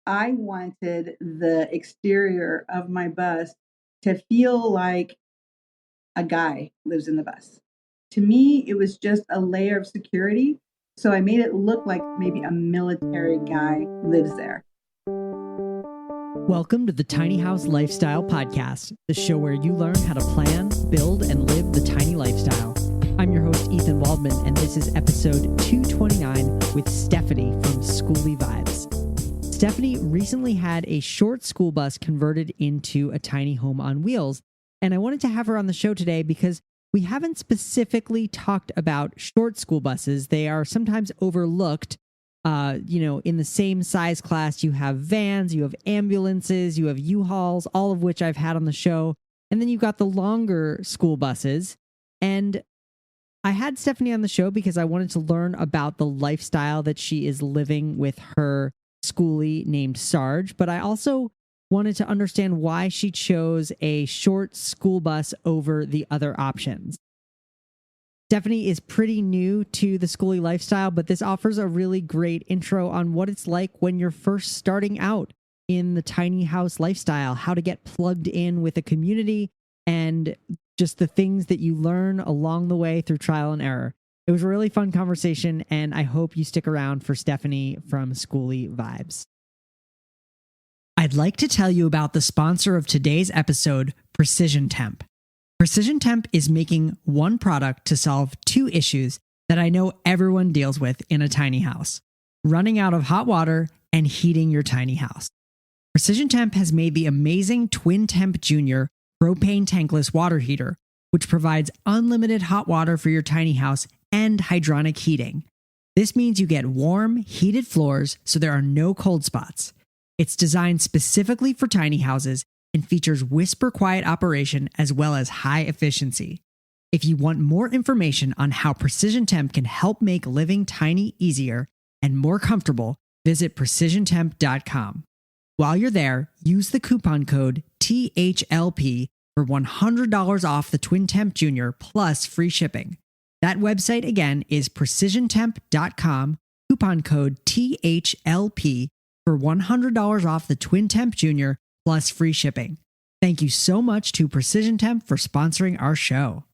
I wanted the exterior of my bus to feel like a guy lives in the bus. To me, it was just a layer of security. So I made it look like maybe a military guy lives there. Welcome to the Tiny House Lifestyle Podcast, the show where you learn how to plan, build, and live the tiny lifestyle. I'm your host, Ethan Waldman, and this is episode 229 with Stefanie from Skoolie Vibes. Stefanie recently had a short school bus converted into a tiny home on wheels, and I wanted to have her on the show today because we haven't specifically talked about short school buses. They are sometimes overlooked. In the same size class, you have vans, you have ambulances, you have U-Hauls, all of which I've had on the show. And then you've got the longer school buses. And I had Stefanie on the show because I wanted to learn about the lifestyle that she is living with her schoolie named Sarge. But I also wanted to understand why she chose a short school bus over the other options. Stefanie is pretty new to the schoolie lifestyle, but this offers a really great intro on what it's like when you're first starting out in the tiny house lifestyle, how to get plugged in with a community, and just the things that you learn along the way through trial and error. It was a really fun conversation, and I hope you stick around for Stefanie from Skoolie Vibes. I'd like to tell you about the sponsor of today's episode, Precision Temp. Precision Temp is making one product to solve two issues that I know everyone deals with in a tiny house: running out of hot water and heating your tiny house. Precision Temp has made the amazing Twin Temp Junior propane tankless water heater, which provides unlimited hot water for your tiny house and hydronic heating. This means you get warm, heated floors so there are no cold spots. It's designed specifically for tiny houses and features whisper quiet operation as well as high efficiency. If you want more information on how Precision Temp can help make living tiny easier and more comfortable, visit precisiontemp.com. While you're there, use the coupon code THLP for $100 off the Twin Temp Junior plus free shipping. That website again is precisiontemp.com, coupon code THLP for $100 off the Twin Temp Junior plus free shipping. Thank you so much to Precision Temp for sponsoring our show.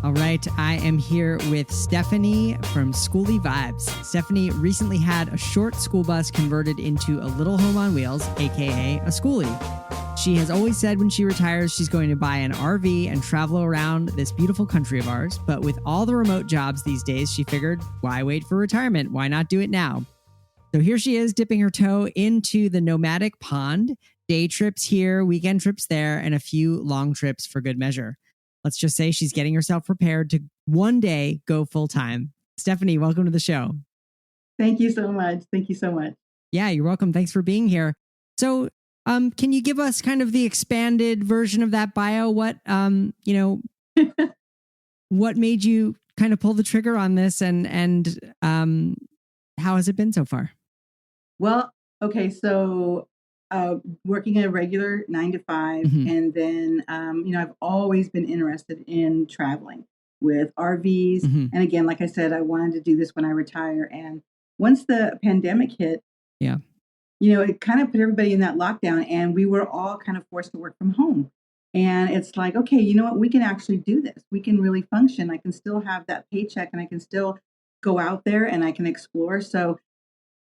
All right, I am here with Stefanie from Skoolie Vibes. Stefanie recently had a short school bus converted into a little home on wheels, aka a schoolie. She has always said when she retires, she's going to buy an RV and travel around this beautiful country of ours. But with all the remote jobs these days, she figured, why wait for retirement? Why not do it now? So here she is dipping her toe into the nomadic pond, day trips here, weekend trips there, and a few long trips for good measure. Let's just say she's getting herself prepared to one day go full time. Stefanie, welcome to the show. Thank you so much. Thank you so much. Yeah, you're welcome. Thanks for being here. So, can you give us kind of the expanded version of that bio? What, what made you kind of pull the trigger on this, and how has it been so far? Well, okay, so working a regular 9 to 5, and then I've always been interested in traveling with RVs. And again, like I said, I wanted to do this when I retire. And once the pandemic hit, it kind of put everybody in that lockdown, and we were all kind of forced to work from home. And it's like, okay, you know what? We can actually do this. We can really function. I can still have that paycheck, and I can still go out there and I can explore. So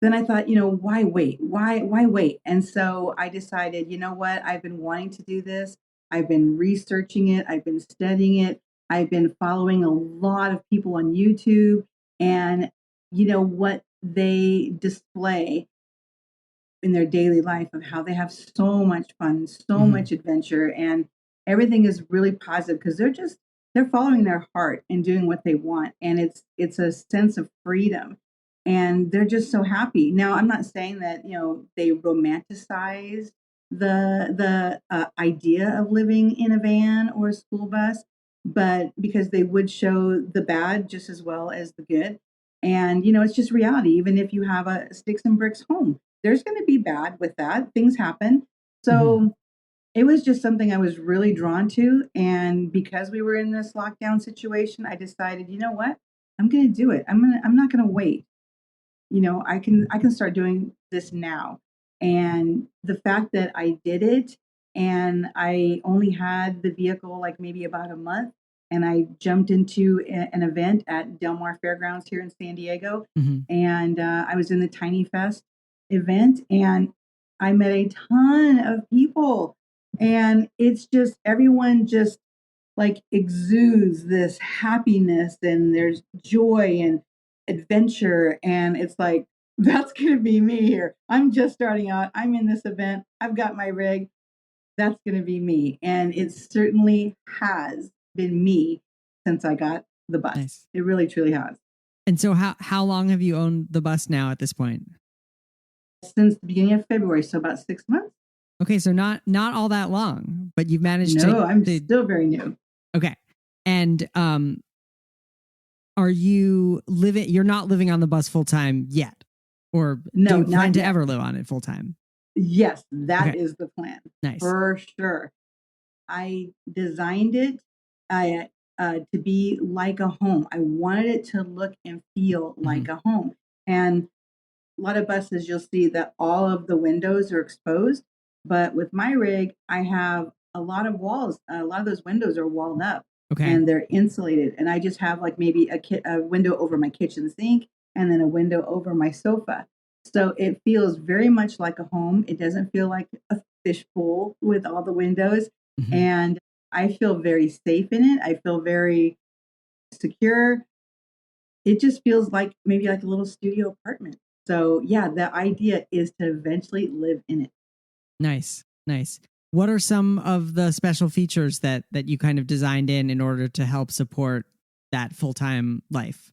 then I thought, why wait? Why wait? And so I decided, you know what? I've been wanting to do this. I've been researching it. I've been studying it. I've been following a lot of people on YouTube, and what they display in their daily life of how they have so much fun, so much adventure, and everything is really positive because they're following their heart and doing what they want. And it's a sense of freedom. And they're just so happy. Now, I'm not saying that, they romanticize the idea of living in a van or a school bus, but because they would show the bad just as well as the good. And, it's just reality. Even if you have a sticks and bricks home, there's going to be bad with that. Things happen. So it was just something I was really drawn to. And because we were in this lockdown situation, I decided, you know what? I'm going to do it. I'm not going to wait. I can start doing this now. And the fact that I did it and I only had the vehicle like maybe about a month, and I jumped into an event at Del Mar Fairgrounds here in San Diego, and I was in the Tiny Fest event, and I met a ton of people, and it's just everyone just like exudes this happiness, and there's joy and adventure, and it's like that's going to be me here. I'm just starting out. I'm in this event. I've got my rig. That's going to be me, and it certainly has been me since I got the bus. Nice. It really truly has. And so how long have you owned the bus now at this point? Since the beginning of February, so about 6 months. Okay, so not all that long, but you've managed to. No, I'm still very new. Okay. And are you living? You're not living on the bus full time yet, or No, do you plan not to yet. ever live on it full time? Yes, that is the plan. Nice. For sure. I designed it to be like a home. I wanted it to look and feel like a home. And a lot of buses, you'll see that all of the windows are exposed. But with my rig, I have a lot of walls. A lot of those windows are walled up. Okay. And they're insulated. And I just have like maybe a window over my kitchen sink and then a window over my sofa. So it feels very much like a home. It doesn't feel like a fishbowl with all the windows. And I feel very safe in it. I feel very secure. It just feels like maybe like a little studio apartment. So yeah, the idea is to eventually live in it. Nice. What are some of the special features that you kind of designed in order to help support that full-time life?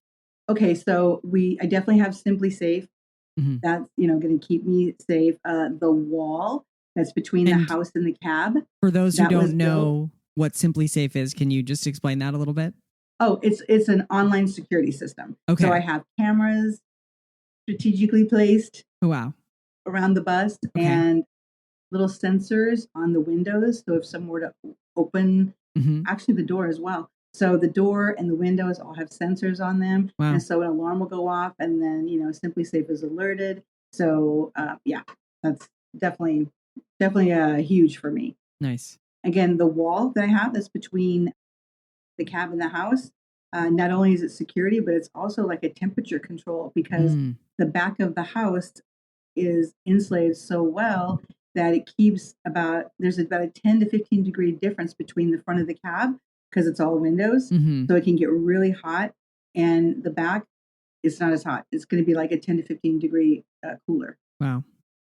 Okay, so I definitely have Simply Safe. That's going to keep me safe. The wall that's between the house and the cab. For those who don't know what Simply Safe is, can you just explain that a little bit? Oh, it's an online security system. Okay. So I have cameras strategically placed. Oh, wow. Around the bus, and little sensors on the windows. So if someone were to open, actually the door as well. So the door and the windows all have sensors on them. Wow. And so an alarm will go off, and then, Simply Safe is alerted. So that's definitely huge for me. Nice. Again, the wall that I have that's between the cab and the house, not only is it security, but it's also like a temperature control, because the back of the house is insulated so well that it keeps there's about a 10 to 15 degree difference between the front of the cab, because it's all windows. So it can get really hot, and the back, it's not as hot. It's going to be like a 10 to 15 degree cooler. Wow.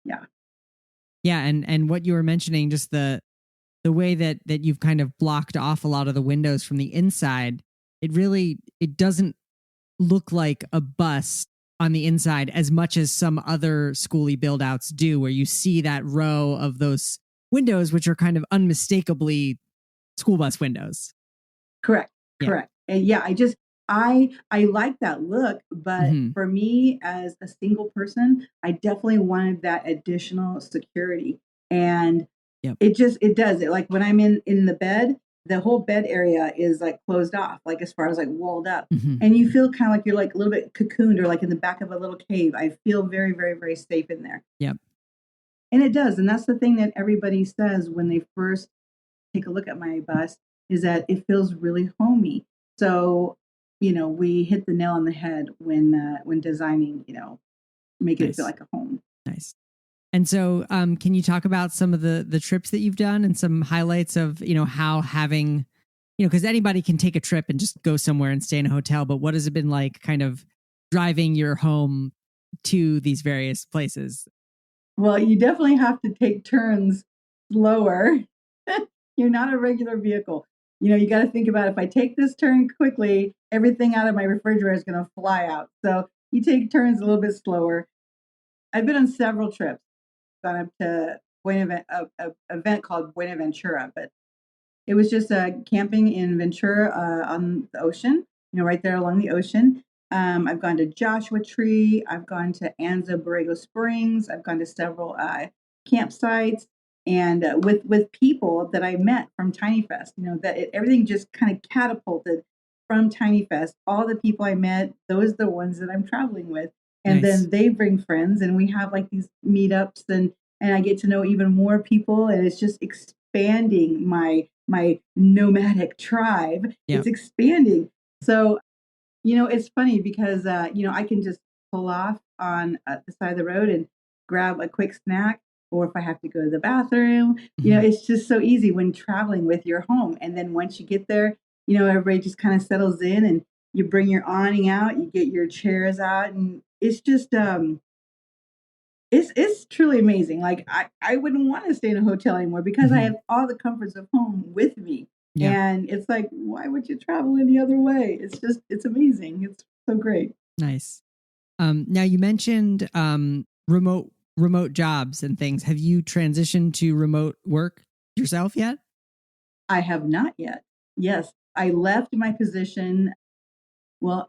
Yeah. Yeah. And what you were mentioning, just the way that you've kind of blocked off a lot of the windows from the inside, it doesn't look like a bus on the inside as much as some other Skoolie build outs do, where you see that row of those windows, which are kind of unmistakably school bus windows. Correct. And yeah, I like that look, but for me as a single person, I definitely wanted that additional security. And it does it. Like when I'm in the bed, the whole bed area is like closed off, like as far as like walled up. And you feel kind of like you're like a little bit cocooned, or like in the back of a little cave. I feel very, very, very safe in there. Yep. And it does. And that's the thing that everybody says when they first take a look at my bus, is that it feels really homey. So, we hit the nail on the head when designing, making it feel like a home. Nice. And so can you talk about some of the trips that you've done and some highlights of, how having, because anybody can take a trip and just go somewhere and stay in a hotel, but what has it been like kind of driving your home to these various places? Well, you definitely have to take turns slower. You're not a regular vehicle. You got to think about, if I take this turn quickly, everything out of my refrigerator is going to fly out. So you take turns a little bit slower. I've been on several trips. Gone up to an event called Buenaventura, but it was just camping in Ventura on the ocean, right there along the ocean. I've gone to Joshua Tree. I've gone to Anza Borrego Springs. I've gone to several campsites. and with people that I met from Tiny Fest. Everything just kind of catapulted from Tiny Fest. All the people I met, those are the ones that I'm traveling with, and Nice. then they bring friends, and we have like these meetups, and I get to know even more people, and it's just expanding my nomadic tribe. Yep. It's expanding. So, it's funny because I can just pull off on the side of the road and grab a quick snack, or if I have to go to the bathroom, it's just so easy when traveling with your home. And then once you get there, everybody just kind of settles in, and you bring your awning out, you get your chairs out, and it's just it's truly amazing. Like I wouldn't want to stay in a hotel anymore because I have all the comforts of home with me. Yeah. And it's like, why would you travel any other way? It's amazing. It's so great. Nice. Now you mentioned remote jobs and things. Have you transitioned to remote work yourself yet? I have not yet. Yes, I left my position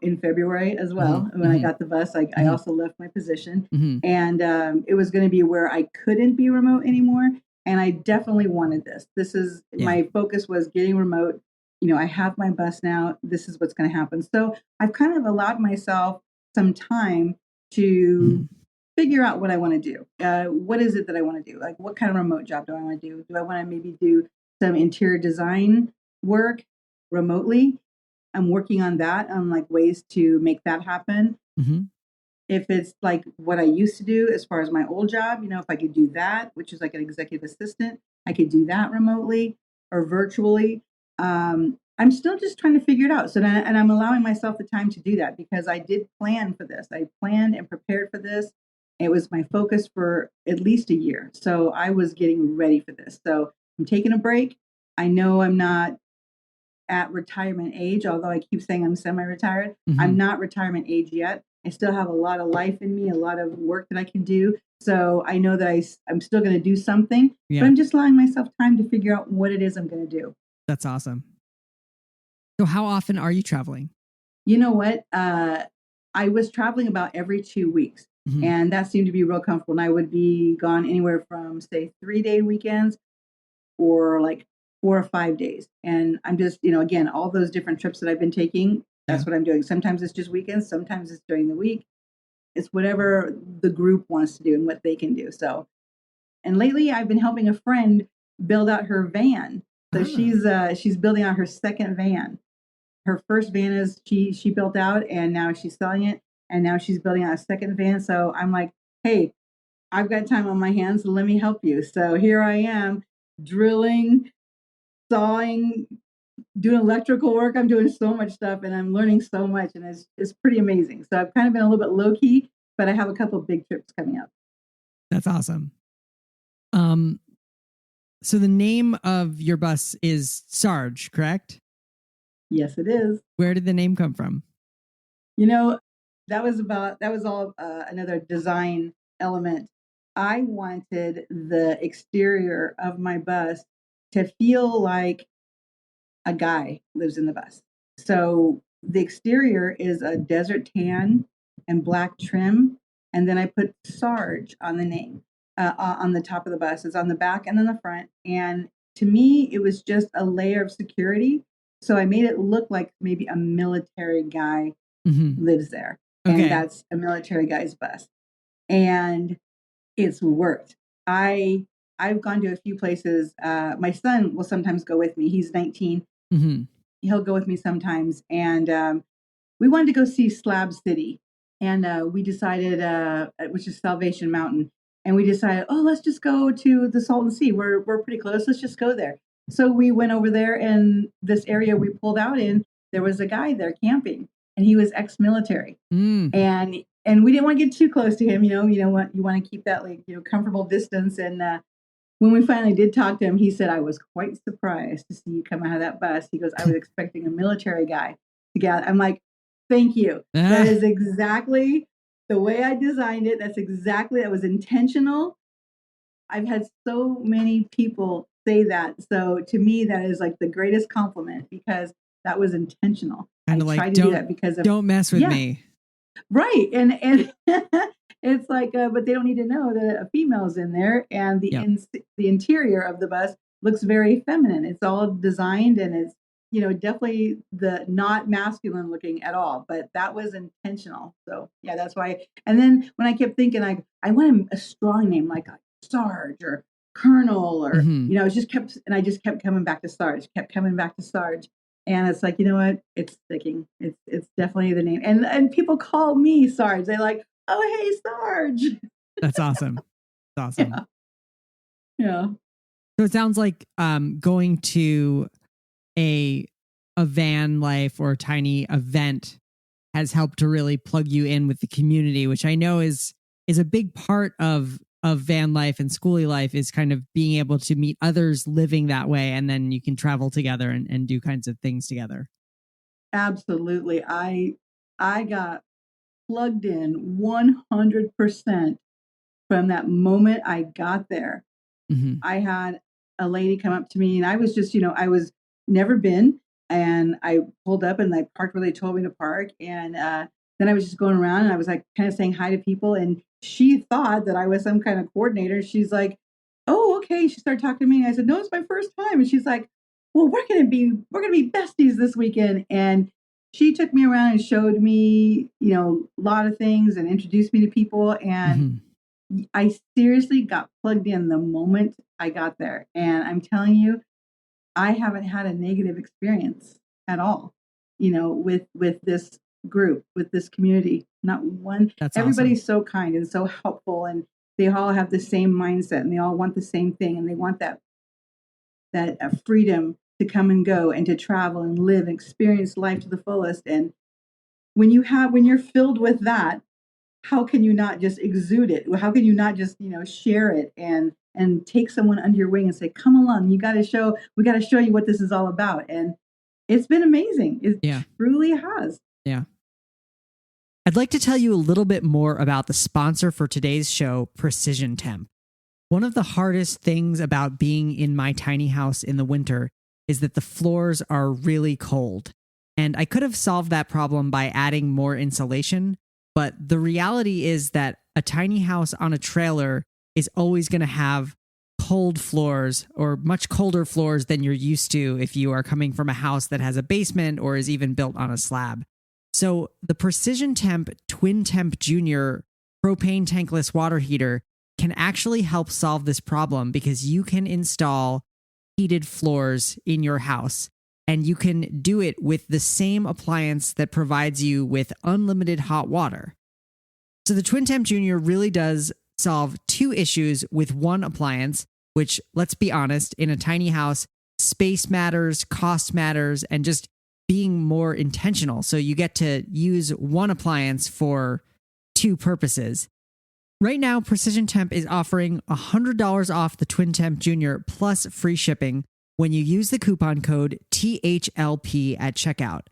in February as well. When I got the bus, I also left my position, and it was going to be where I couldn't be remote anymore. And I definitely wanted this. My focus was getting remote. I have my bus now. This is what's going to happen. So I've kind of allowed myself some time to figure out what I want to do. What is it that I want to do? Like, what kind of remote job do I want to do? Do I want to maybe do some interior design work remotely? I'm working on that, on like ways to make that happen. If it's like what I used to do as far as my old job, if I could do that, which is like an executive assistant, I could do that remotely or virtually. I'm still just trying to figure it out. And I'm allowing myself the time to do that because I did plan for this. I planned and prepared for this. It was my focus for at least a year. So I was getting ready for this. So I'm taking a break. I know I'm not at retirement age, although I keep saying I'm semi-retired. I'm not retirement age yet. I still have a lot of life in me, a lot of work that I can do. So I know that I'm still going to do something, but I'm just allowing myself time to figure out what it is I'm going to do. That's awesome. So how often are you traveling? You know what? I was traveling about every 2 weeks, and that seemed to be real comfortable. And I would be gone anywhere from, say, 3-day weekends or like 4 or 5 days. And I'm just, again, all those different trips that I've been taking, that's what I'm doing. Sometimes it's just weekends. Sometimes it's during the week. It's whatever the group wants to do and what they can do. So, and lately I've been helping a friend build out her van. So she's building out her second van. Her first van is she built out, and now she's selling it. And now she's building out a second van. So I'm like, hey, I've got time on my hands. So let me help you. So here I am drilling, sawing, doing electrical work. I'm doing so much stuff, and I'm learning so much, and it's pretty amazing. So I've kind of been a little bit low key, but I have a couple of big trips coming up. That's awesome. So the name of your bus is Sarge, correct? Yes, it is. Where did the name come from? That was all another design element. I wanted the exterior of my bus to feel like a guy lives in the bus. So the exterior is a desert tan and black trim. And then I put Sarge on the name, on the top of the bus. It's on the back and then the front. And to me, it was just a layer of security. So I made it look like maybe a military guy lives there. Okay. And that's a military guy's bus. And it's worked. I've gone to a few places. My son will sometimes go with me. He's 19. He'll go with me sometimes. And we wanted to go see Slab City. And we decided, which is Salvation Mountain. And we decided, let's just go to the Salton Sea. We're pretty close. Let's just go there. So we went over there, and this area we pulled out in, there was a guy there camping, and he was ex-military. And we didn't want to get too close to him. You want to keep that comfortable distance. And when we finally did talk to him, he said, I was quite surprised to see you come out of that bus. He goes, I was expecting a military guy to get out. I'm like, thank you. That is exactly the way I designed it. That was intentional. I've had so many people say that. So to me, that is like the greatest compliment because that was intentional. And I tried to do that because don't mess with me. Right. And It's like, but they don't need to know that a female's in there, and the interior of the bus looks very feminine. It's all designed, and it's definitely the not masculine looking at all. But that was intentional. So yeah, that's why. And then when I kept thinking, I want a strong name like Sarge or Colonel, or I just kept coming back to Sarge, kept coming back to Sarge. And it's like, you know what? It's sticking. It's definitely the name. And people call me Sarge. They like, oh, hey, Sarge. That's awesome. That's awesome. Yeah. So it sounds like going to a van life or a tiny event has helped to really plug you in with the community, which I know is a big part of van life and Skoolie life, is kind of being able to meet others living that way, and then you can travel together and do kinds of things together. Absolutely. I got plugged in 100% from that moment I got there. I had a lady come up to me, and I was just, I was never been, and I pulled up and I parked where they told me to park, and then I was just going around and I was like kind of saying hi to people, and she thought that I was some kind of coordinator. She's like, "Oh, okay." She started talking to me, and I said, "No, it's my first time." And she's like, "Well, we're gonna be besties this weekend." And she took me around and showed me, a lot of things and introduced me to people, and I seriously got plugged in the moment I got there. And I'm telling you, I haven't had a negative experience at all, with this group, with this community. Not one. That's Everybody's awesome. so kind and so helpful, and they all have the same mindset, and they all want the same thing, and they want that freedom to come and go and to travel and live and experience life to the fullest. And when you're filled with that, how can you not just exude it? How can you not just, share it and take someone under your wing and say, come along, we got to show you what this is all about. And it's been amazing. It truly has. Yeah. I'd like to tell you a little bit more about the sponsor for today's show, Precision Temp. One of the hardest things about being in my tiny house in the winter is that the floors are really cold. And I could have solved that problem by adding more insulation, but the reality is that a tiny house on a trailer is always going to have cold floors, or much colder floors than you're used to if you are coming from a house that has a basement or is even built on a slab. So the Precision Temp Twin Temp Junior propane tankless water heater can actually help solve this problem, because you can install heated floors in your house, and you can do it with the same appliance that provides you with unlimited hot water. So the Twin Temp Junior really does solve two issues with one appliance, which, let's be honest, in a tiny house, space matters, cost matters, and just being more intentional. So you get to use one appliance for two purposes. Right now, Precision Temp is offering $100 off the Twin Temp Junior plus free shipping when you use the coupon code THLP at checkout.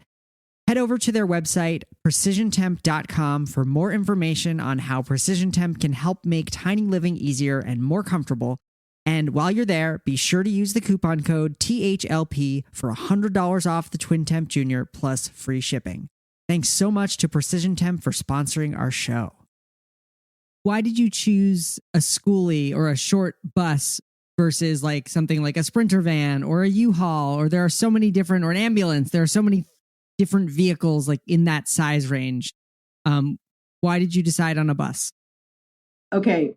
Head over to their website, precisiontemp.com, for more information on how Precision Temp can help make tiny living easier and more comfortable. And while you're there, be sure to use the coupon code THLP for $100 off the Twin Temp Junior plus free shipping. Thanks so much to Precision Temp for sponsoring our show. Why did you choose a Skoolie or a short bus versus like something like a Sprinter van or a U-Haul, or there are so many different, or an ambulance? There are so many different vehicles like in that size range. Why did you decide on a bus? Okay,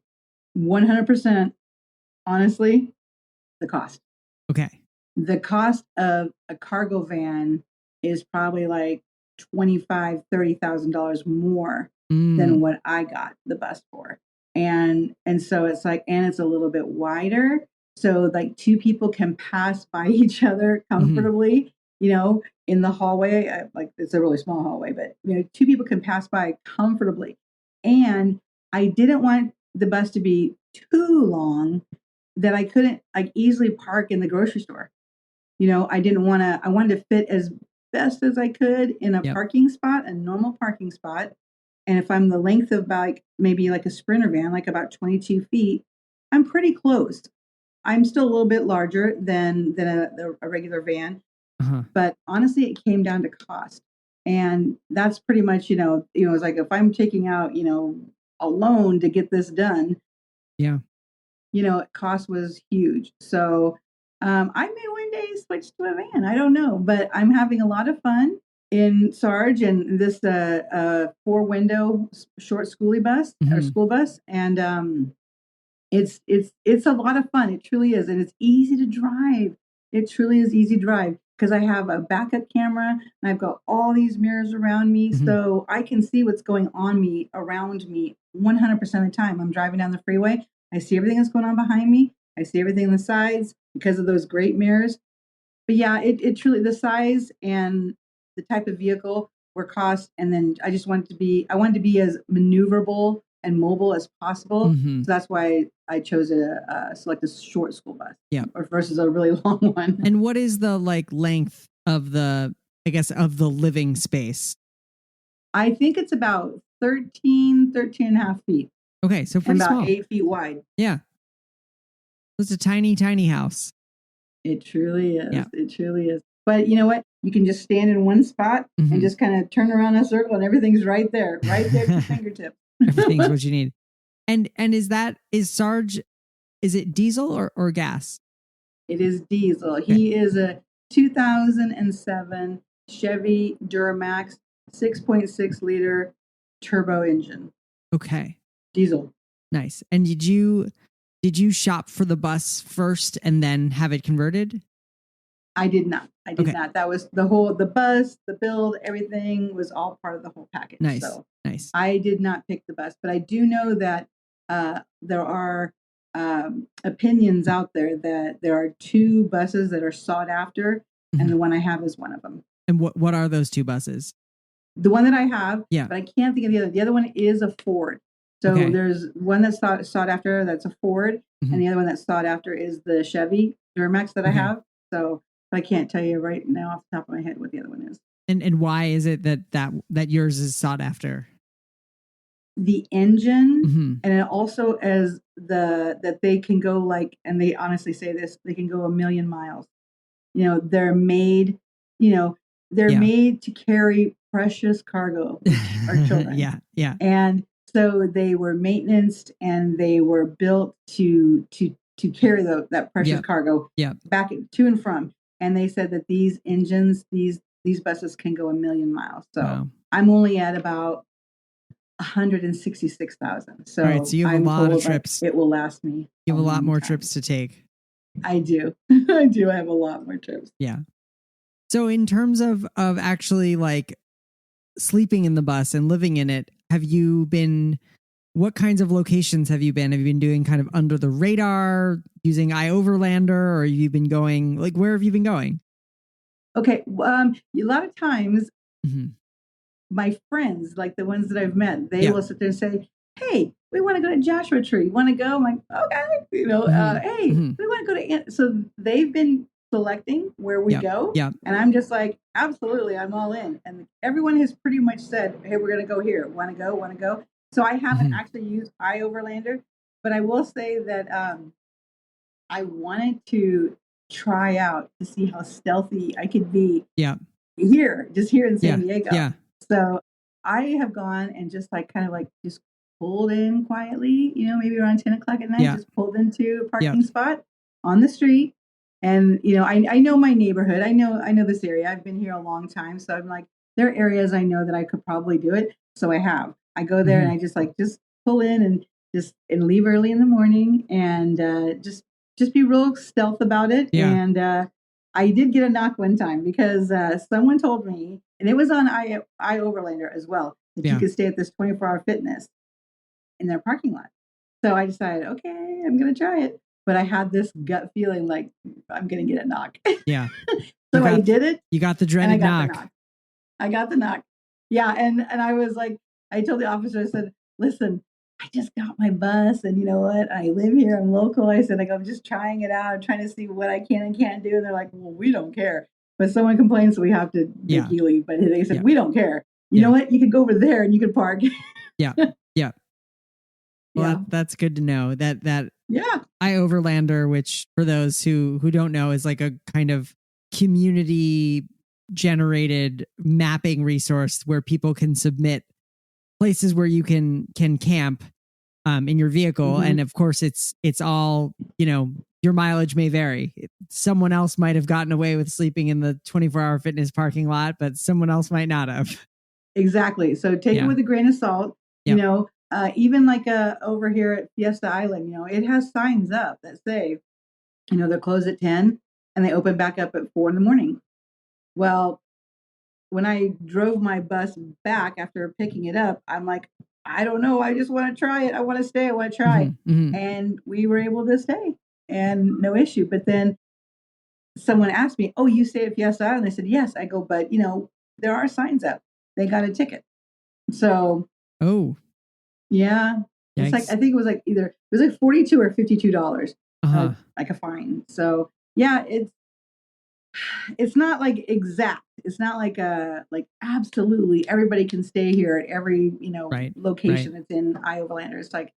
100%. Honestly, the cost. Okay. The cost of a cargo van is probably like $25,000, $30,000 more than what I got the bus for. And so it's like, and it's a little bit wider. So like two people can pass by each other comfortably, in the hallway. Like it's a really small hallway, but two people can pass by comfortably. And I didn't want the bus to be too long that I couldn't like easily park in the grocery store. I wanted to fit as best as I could in a parking spot, a normal parking spot. And if I'm the length of like maybe like a Sprinter van, like about 22 feet, I'm pretty close. I'm still a little bit larger than a regular van. But honestly, it came down to cost. And that's pretty much, it's like if I'm taking out, alone to get this done. Yeah. Cost was huge. So I may one day switch to a van. I don't know, but I'm having a lot of fun in Sarge and this 4-window short schoolie bus or school bus, and it's a lot of fun. It truly is, and it's easy to drive. It truly is easy to drive because I have a backup camera and I've got all these mirrors around me, so I can see what's going on around me 100% of the time. I'm driving down the freeway. I see everything that's going on behind me. I see everything on the sides because of those great mirrors. But yeah, it truly, the size and the type of vehicle were cost, and then I wanted to be as maneuverable and mobile as possible. So that's why I chose to select a short school bus, or versus a really long one. And what is the length of the living space? I think it's about 13 and a half feet. Okay, so pretty about small. 8 feet wide. Yeah, it's a tiny, tiny house. It truly is. Yeah. It truly is. But you know what? You can just stand in one spot and just kind of turn around in a circle, and everything's right there at your fingertip. Everything's what you need. And is Sarge, is it diesel or gas? It is diesel. Okay. He is a 2007 Chevy Duramax 6.6 liter turbo engine. Okay. Diesel. Nice. And did you shop for the bus first and then have it converted? I did not. Not. That was the bus, the build, everything was all part of the whole package. Nice. So nice. I did not pick the bus, but I do know that there are opinions out there that there are 2 buses that are sought after, and the one I have is one of them. And what are those 2 buses? The one that I have, but I can't think of the other. The other one is a Ford. So there's one that's sought after, that's a Ford, and the other one that's sought after is the Chevy Duramax that I have. So I can't tell you right now off the top of my head what the other one is. And why is it that yours is sought after? The engine, and it also as that they can go and they honestly say this, they can go 1,000,000 miles. They're made, made to carry precious cargo, which are children. Yeah. And so they were maintained and they were built to carry that precious cargo back to and from. And they said that these engines, these buses can go 1,000,000 miles. So I'm only at about 166,000. So, all right, so you have a lot of trips. It will last me. You have a lot more trips to take. I do. I have a lot more trips. Yeah. So in terms of actually sleeping in the bus and living in it, what kinds of locations have you been? Have you been doing kind of under the radar using iOverlander, or have you been going, where have you been going? Okay. A lot of times my friends, the ones that I've met, they will sit there and say, hey, we want to go to Joshua Tree. You want to go? I'm like, okay. Hey, we want to go to. So they've been selecting where we go. Yeah. And I'm just like, absolutely, I'm all in. And everyone has pretty much said, hey, we're going to go here. Want to go? So I haven't actually used iOverlander, but I will say that I wanted to try out to see how stealthy I could be. Yeah. Here in San Diego. Yeah. So I have gone and just just pulled in quietly, maybe around 10 o'clock at night, just pulled into a parking spot on the street. And, I know my neighborhood. I know this area. I've been here a long time. So I'm like, there are areas I know that I could probably do it. So I go there and I just pull in and leave early in the morning and just be real stealth about it. Yeah. And I did get a knock one time because someone told me, and it was on iOverlander as well, that you could stay at this 24-hour fitness in their parking lot. So I decided, okay, I'm going to try it. But I had this gut feeling like I'm going to get a knock. Yeah. So I did it. You got the dreaded knock. I got the knock. Yeah. And I was like, I told the officer, I said, listen, I just got my bus and you know what? I live here. I'm local. I said, I'm just trying it out. I'm trying to see what I can and can't do. And they're like, well, we don't care. But someone complains, so we have to make you leave. But they said, we don't care. You know what? You could go over there and you could park. Yeah. Well, that's good to know that iOverlander, which for those who don't know is a kind of community generated mapping resource where people can submit places where you can camp in your vehicle, and of course it's all, your mileage may vary. Someone else might have gotten away with sleeping in the 24-hour fitness parking lot, but someone else might not have. Exactly. So take it with a grain of salt. Yep. Even like over here at Fiesta Island, it has signs up that say, they're closed at 10 and they open back up at 4 a.m. Well, when I drove my bus back after picking it up, I'm like, I don't know. I just want to try it. I want to stay. I want to try. And we were able to stay and no issue. But then someone asked me, oh, you stay at Fiesta Island? I said, yes. I go, but, there are signs up. They got a ticket. So. Oh. Yeah. Yikes. It's like, I think it was like $42 or $52, like a fine. So yeah, it's not like exact. It's not like absolutely everybody can stay here at every, location that's in Iowa Land. It's like,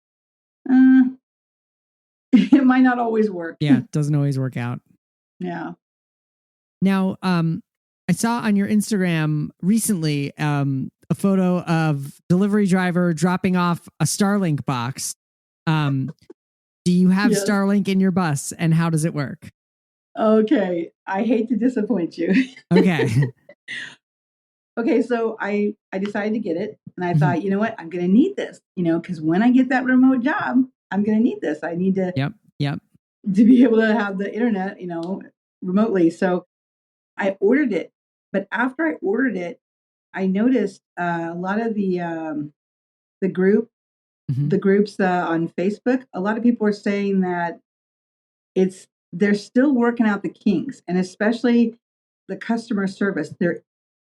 it might not always work. Yeah. It doesn't always work out. Yeah. Now, I saw on your Instagram recently, a photo of delivery driver dropping off a Starlink box. Do you have Starlink in your bus, and how does it work? Okay. I hate to disappoint you. Okay. Okay. So I decided to get it, and I thought, you know what, I'm going to need this, because when I get that remote job, I'm going to need this. I need to, to be able to have the internet, remotely. So I ordered it, but after I ordered it, I noticed a lot of the groups on Facebook. A lot of people are saying that they're still working out the kinks, and especially the customer service. There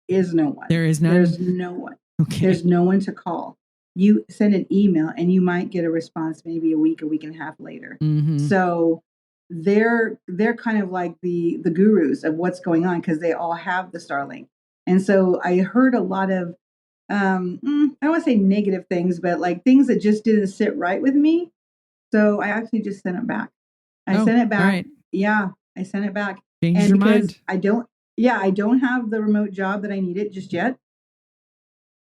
is no one. There is none. There's no one. Okay. There's no one to call. You send an email, and you might get a response maybe a week and a half later. So they're kind of like the gurus of what's going on, because they all have the Starlink. And so I heard a lot of, I don't want to say negative things, but like things that just didn't sit right with me. So I actually just sent it back. I sent it back. Right. Yeah, I sent it back. Changed your mind. I don't have the remote job that I needed just yet.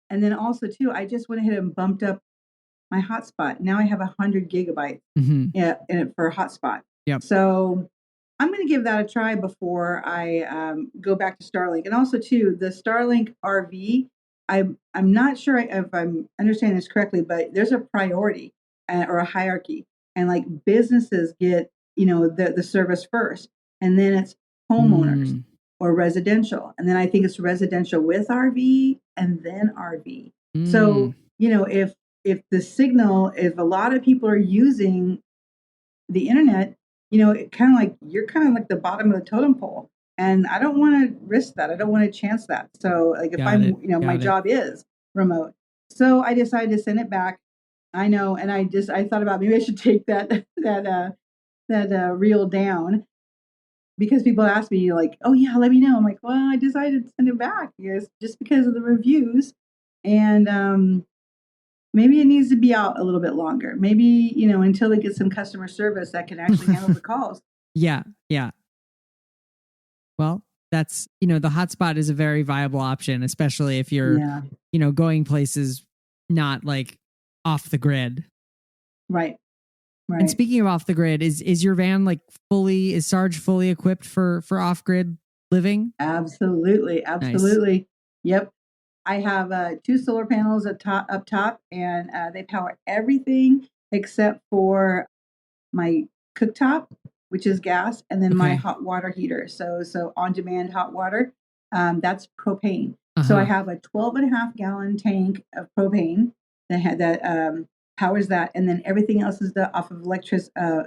And then also too, I just went ahead and bumped up my hotspot. Now I have 100 gigabytes in it for a hotspot. Yep. So I'm going to give that a try before I go back to Starlink. And also, too, the Starlink RV, I'm not sure if I'm understanding this correctly, but there's a priority or a hierarchy. And like businesses get, the service first. And then it's homeowners or residential. And then I think it's residential with RV and then RV. So, if the signal, if a lot of people are using the internet, it kind of like you're kind of like the bottom of the totem pole, and I don't want to risk that. I don't want to chance that. So like if my job is remote, so I decided to send it back. I know, and I thought about maybe I should take that reel down, because people ask me like, oh yeah, let me know. I'm like, well, I decided to send it back just because of the reviews, and maybe it needs to be out a little bit longer. Maybe, until they get some customer service that can actually handle the calls. Yeah. Yeah. Well, that's, the hotspot is a very viable option, especially if you're, going places not like off the grid. Right. Right. And speaking of off the grid, is your van like is Sarge fully equipped for off grid living? Absolutely. Absolutely. Nice. Yep. I have 2 solar panels up top, and they power everything except for my cooktop, which is gas, and then my hot water heater. So on-demand hot water, that's propane. So I have a 12.5 gallon tank of propane that powers that, and then everything else is off of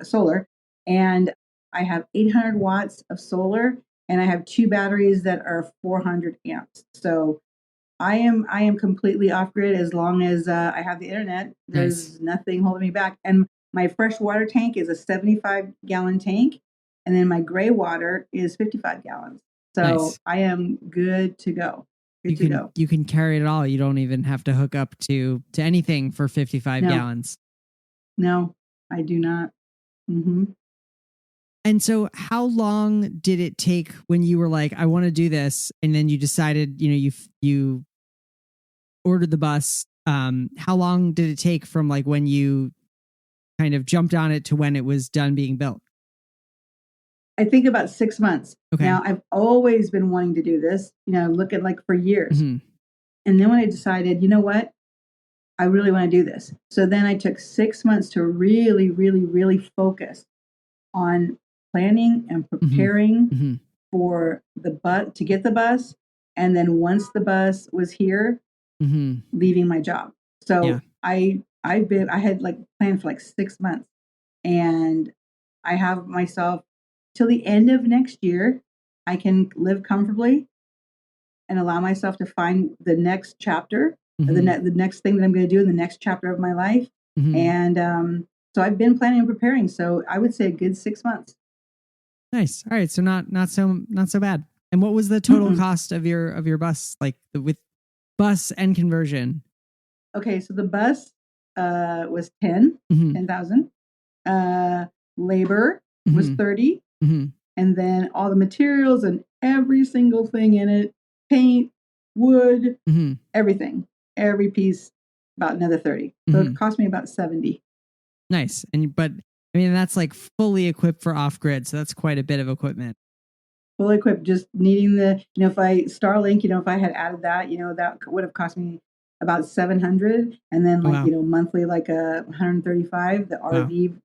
solar. And I have 800 watts of solar, and I have 2 batteries that are 400 amps. So I am completely off grid as long as I have the internet. There's nothing holding me back. And my fresh water tank is a 75 gallon tank, and then my gray water is 55 gallons. So I am good to go. You can carry it all. You don't even have to hook up to anything for 55 gallons. No, I do not. Mm-hmm. And so how long did it take when you were like, I want to do this, and then you decided, you ordered the bus, how long did it take from like when you kind of jumped on it to when it was done being built? I think about 6 months. Okay. Now, I've always been wanting to do this, look at like for years. And then when I decided, you know what, I really want to do this. So then I took 6 months to really, really, really focus on planning and preparing for the bus, to get the bus. And then once the bus was here, leaving my job. So I had like planned for like 6 months, and I have myself till the end of next year. I can live comfortably and allow myself to find the next chapter, the next thing that I'm going to do in the next chapter of my life. And so I've been planning and preparing. So I would say a good 6 months. Nice. All right. So not so bad. And what was the total cost of your bus, like with bus and conversion? Okay, so the bus was 10,000. Labor was 30. And then all the materials and every single thing in it, paint, wood, everything, every piece, about another 30. So it cost me about 70. Nice. But I mean, that's like fully equipped for off-grid. So that's quite a bit of equipment. Fully equipped, just needing the, if I Starlink, if I had added that, that would have cost me about 700. And then like, monthly, like 135, the RV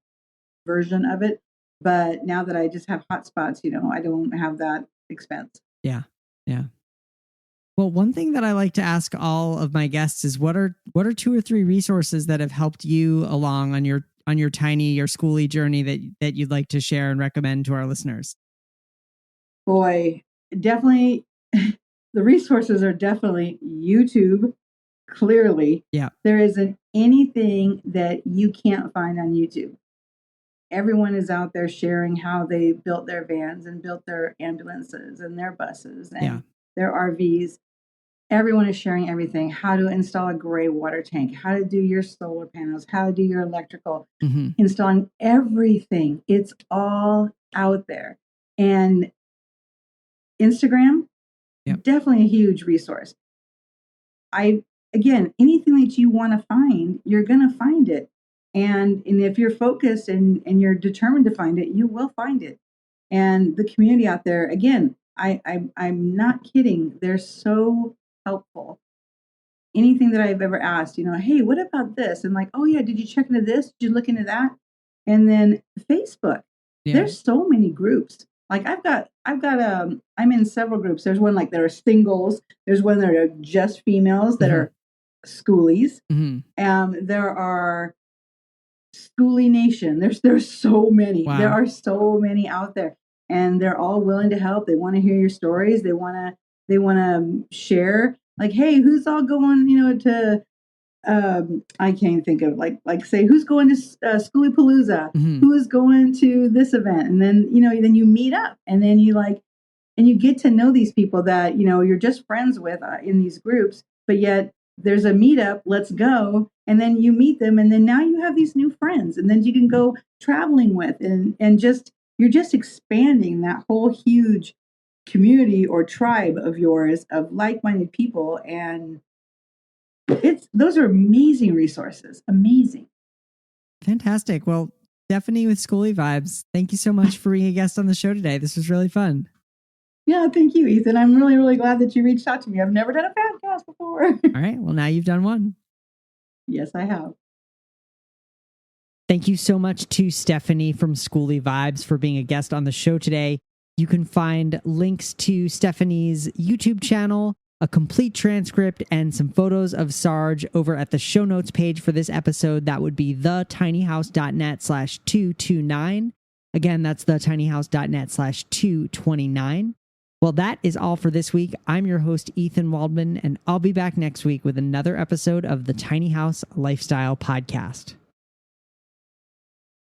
version of it. But now that I just have hotspots, I don't have that expense. Yeah. Well, one thing that I like to ask all of my guests is what are 2 or 3 resources that have helped you along on your Skoolie journey that you'd like to share and recommend to our listeners? Boy, definitely the resources are definitely YouTube. Clearly, there isn't anything that you can't find on YouTube. Everyone is out there sharing how they built their vans and built their ambulances and their buses and their RVs. Everyone is sharing everything, how to install a gray water tank, how to do your solar panels, how to do your electrical, installing everything. It's all out there. And Instagram, definitely a huge resource. Again, anything that you want to find, you're going to find it. And if you're focused and you're determined to find it, you will find it. And the community out there, again, I'm not kidding. They're so helpful. Anything that I've ever asked, hey, what about this? And like, oh yeah, did you check into this? Did you look into that? And then Facebook, there's so many groups. Like I'm in several groups. There's one like there are singles. There's one that are just females that are Skoolies. There are Skoolie Nation. There's so many. Wow. There are so many out there, and they're all willing to help. They want to hear your stories. They want to share. Like, hey, who's all going? To I can't think of like say who's going to Skoolie Palooza? Who is going to this event? And then then you meet up, and then you get to know these people that you're just friends with in these groups, but yet there's a meetup. Let's go. And then you meet them, and then now you have these new friends, and then you can go traveling with, and you're just expanding that whole huge community or tribe of yours of like-minded people. And those are amazing resources. Amazing. Fantastic. Well, Stefanie with Skoolie Vibes, thank you so much for being a guest on the show today. This was really fun. Yeah, thank you, Ethan. I'm really, really glad that you reached out to me. I've never done a podcast before. All right. Well, now you've done one. Yes, I have. Thank you so much to Stefanie from Skoolie Vibes for being a guest on the show today. You can find links to Stefanie's YouTube channel, a complete transcript, and some photos of Sarge over at the show notes page for this episode. That would be thetinyhouse.net/229. Again, that's thetinyhouse.net/229. Well, that is all for this week. I'm your host, Ethan Waldman, and I'll be back next week with another episode of the Tiny House Lifestyle Podcast.